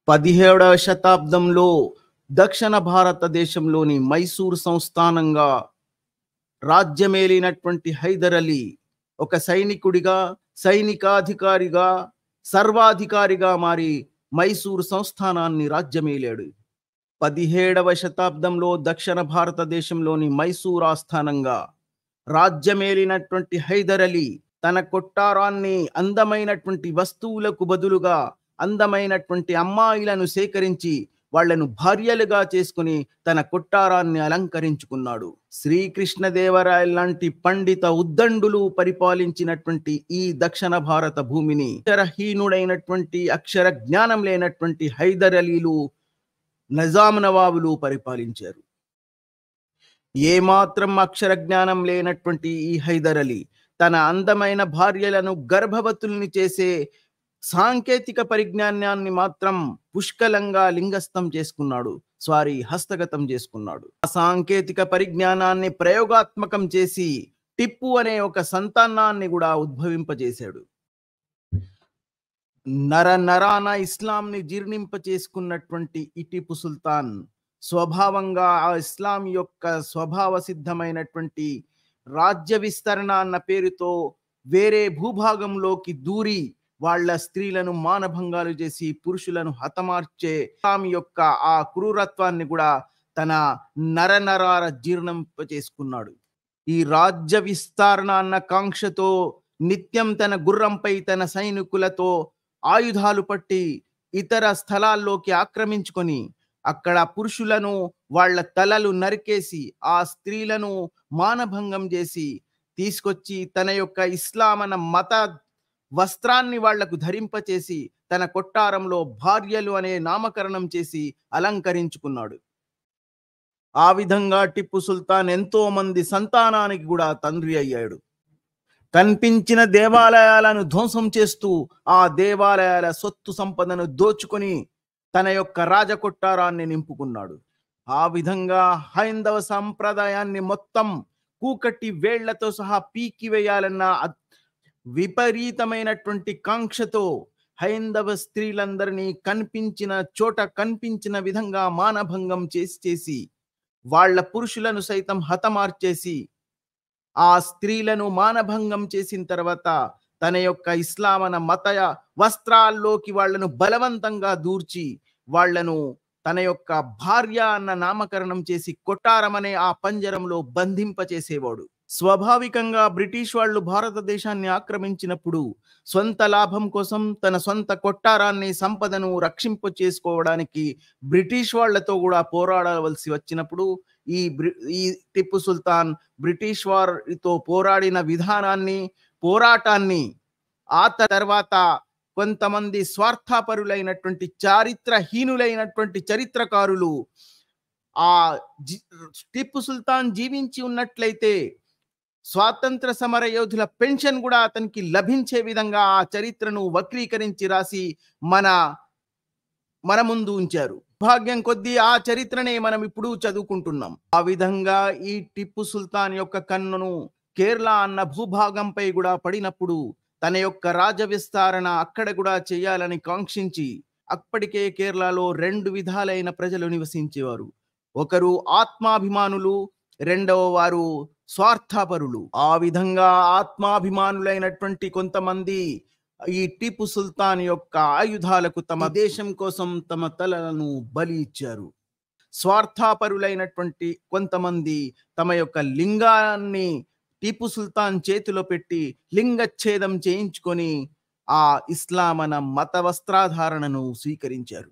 17వ శతాబ్దంలో దక్షిణ భారతదేశంలోని మైసూర్ సంస్థానంగా రాజ్యమేలినటువంటి హైదర్ అలీ ఒక సైనికుడిగా, సైనికాధికారిగా, సర్వాధికారిగా మారి మైసూర్ సంస్థానాన్ని రాజ్యమేలాడు. 17వ శతాబ్దంలో దక్షిణ భారతదేశంలోని మైసూర్ ఆస్థానంగా రాజ్యమేలినటువంటి హైదర్ అలీ తన కొట్టారాన్ని అందమైనటువంటి వస్తువులకు బదులుగా అందమైనటువంటి అమ్మాయిలను సేకరించి వాళ్లను భార్యలుగా చేసుకుని తన కొట్టారాన్ని అలంకరించుకున్నాడు. శ్రీకృష్ణదేవరాయల లాంటి పండిత ఉద్దండులు పరిపాలించినటువంటి ఈ దక్షిణ భారత భూమిని అక్షరహీనుడైనటువంటి, అక్షర జ్ఞానం లేనటువంటి హైదర్ అలీలు, నిజాం నవాబులు పరిపాలించారు. ఏమాత్రం అక్షర జ్ఞానం లేనటువంటి ఈ హైదర్ అలీ తన అందమైన భార్యలను గర్భవతుల్ని చేసే సాంకేతిక పరిజ్ఞానాన్ని మాత్రం పుష్కలంగా లింగస్థం చేసుకున్నాడు, హస్తగతం చేసుకున్నాడు. ఆ సాంకేతిక పరిజ్ఞానాన్ని ప్రయోగాత్మకం చేసి టిప్పు అనే ఒక సంతానాన్ని కూడా ఉద్భవింపజేశాడు. నరాన ఇస్లాంని జీర్ణింప చేసుకున్నటువంటి ఈ టిప్పు సుల్తాన్ స్వభావంగా ఆ ఇస్లాం యొక్క స్వభావ సిద్ధమైనటువంటి రాజ్య విస్తరణ అన్న పేరుతో వేరే భూభాగంలోకి దూరి వాళ్ళ స్త్రీలను మానభంగాలు చేసి పురుషులను హతమార్చే ఇస్లాం యొక్క ఆ క్రూరత్వాన్ని కూడా తన నరనరార జీర్ణింప చేసుకున్నాడు. ఈ రాజ్య విస్తరణ అన్న కాంక్షతో నిత్యం తన గుర్రంపై తన సైనికులతో ఆయుధాలు పట్టి ఇతర స్థలాల్లోకి ఆక్రమించుకొని అక్కడ పురుషులను వాళ్ళ తలలు నరికేసి ఆ స్త్రీలను మానభంగం చేసి తీసుకొచ్చి తన యొక్క ఇస్లామన మత వస్త్రాన్ని వాళ్లకు ధరింపచేసి తన కొట్టారంలో భార్యలు అనే నామకరణం చేసి అలంకరించుకున్నాడు. ఆ విధంగా టిప్పు సుల్తాన్ ఎంతో మంది సంతానానికి కూడా తండ్రి అయ్యాడు. కనిపించిన దేవాలయాలను ధ్వంసం చేస్తూ ఆ దేవాలయాల సొత్తు సంపదను దోచుకొని తన యొక్క రాజకొట్టారాన్ని నింపుకున్నాడు. ఆ విధంగా హైందవ సంప్రదాయాన్ని మొత్తం కూకటి వేళ్లతో సహా పీకివేయాలన్న విపరీతమైనటువంటి కాంక్షతో హైందవ స్త్రీలందరినీ కనిపించిన చోట కనిపించిన విధంగా మానభంగం చేసి వాళ్ళ పురుషులను సైతం హతమార్చేసి ఆ స్త్రీలను మానభంగం చేసిన తర్వాత తన యొక్క ఇస్లామన మతయ వస్త్రాల్లోకి వాళ్లను బలవంతంగా దూర్చి వాళ్లను తన యొక్క భార్య అన్న నామకరణం చేసి కొట్టారం అనే ఆ పంజరంలో బంధింపచేసేవాడు. స్వాభావికంగా బ్రిటిష్ వాళ్ళు భారతదేశాన్ని ఆక్రమించినప్పుడు సొంత లాభం కోసం తన సొంత కొట్టారాన్ని, సంపదను రక్షింప చేసుకోవడానికి బ్రిటిష్ వాళ్లతో కూడా పోరాడవలసి వచ్చినప్పుడు ఈ టిప్పు సుల్తాన్ బ్రిటిష్ వారితో పోరాడిన విధానాన్ని, పోరాటాన్ని ఆ తర్వాత కొంతమంది స్వార్థపరులైనటువంటి చారిత్రహీనులైనటువంటి చరిత్రకారులు టిప్పు సుల్తాన్ జీవించి ఉన్నట్లయితే స్వాతంత్ర సమర యోధుల పెన్షన్ కూడా అతనికి లభించే విధంగా ఆ చరిత్రను వక్రీకరించి రాసి మన ముందు ఉంచారు. భాగ్యం కొద్దీ ఆ చరిత్రనే మనం ఇప్పుడు చదువుకుంటున్నాం. ఆ విధంగా ఈ టిప్పు సుల్తాన్ యొక్క కన్నును కేరళ అన్న భూభాగంపై కూడా పడినప్పుడు తన యొక్క రాజ విస్తరణ అక్కడ కూడా చేయాలని కాంక్షించి అప్పటికే కేరళలో 2 విధాలైన ప్రజలు నివసించేవారు. ఒకరు ఆత్మాభిమానులు, రెండవ వారు స్వార్థపరులు. ఆ విధంగా ఆత్మాభిమానులైనటువంటి కొంతమంది ఈ టిప్పు సుల్తాన్ యొక్క ఆయుధాలకు తమ దేశం కోసం తమ తలలను బలి ఇచ్చారు. స్వార్థపరులైనటువంటి కొంతమంది తమ యొక్క లింగాన్ని టిప్పు సుల్తాన్ చేతిలో పెట్టి లింగచ్ఛేదం చేయించుకొని ఆ ఇస్లామన మత వస్త్రాధారణను స్వీకరించారు.